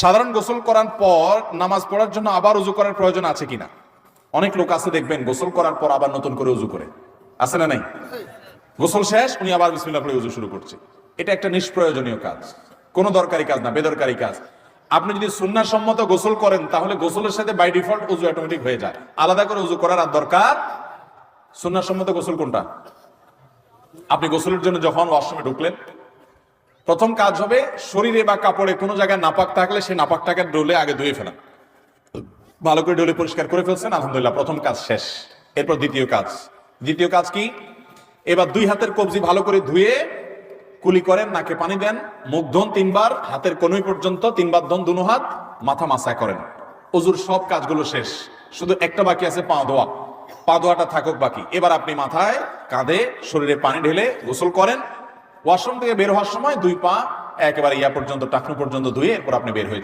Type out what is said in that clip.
সাধারণ গোসল করার পর নামাজ পড়ার জন্য আবার উজু করার প্রয়োজন আছে কিনা? অনেক লোক আছে দেখবেন গোসল করার পর আবার নতুন করে উজু করে, আছে না নাই? গোসল শেষ উনি আবার বিসমিল্লাহ পড়ে উজু শুরু করছে। এটা একটা নিষ্প্রয়োজনীয় কাজ, কোনো দরকারি কাজ না, বেদরকারি কাজ। আপনি যদি সুন্নাহ সম্মত গোসল করেন তাহলে গোসলের সাথে বাই ডিফল্ট উজু অটোমেটিক হয়ে যায়, আলাদা করে উজু করার আর দরকার। সুন্নাহ সম্মত গোসল কোনটা? আপনি গোসলের জন্য যখন ওয়াশরুমে ঢুকলেন, প্রথম কাজ হবে শরীরে বা কাপড়ে কোনো জায়গায় নাপাক থাকলে সেই নাপাকটাকে ডলে আগে ধুয়ে ফেলা। ভালো করে ডলে পরিষ্কার করে ফেলছেন, আলহামদুলিল্লাহ, প্রথম কাজ শেষ। এরপর দ্বিতীয় কাজ কি? এবার দুই হাতের কবজি ভালো করে ধুয়ে কুলি করেন, নাকে পানি দেন, মুখ ধোন 3 বার, হাতের কনুই পর্যন্ত 3 বার ধোন, দুনো হাত, মাথা মাসা করেন। ওযুর সব কাজগুলো শেষ, শুধু একটা বাকি আছে, পা ধোয়া। পা ধোয়াটা থাকুক বাকি। এবার আপনি মাথায়, কাঁধে, শরীরে পানি ঢেলে গোসল করেন। ওয়াশরুম থেকে বের হওয়ার সময় 2 পা একেবারে ইয়া পর্যন্ত, টাকনু পর্যন্ত ধুয়ে এরপর আপনি বের হয়েছে।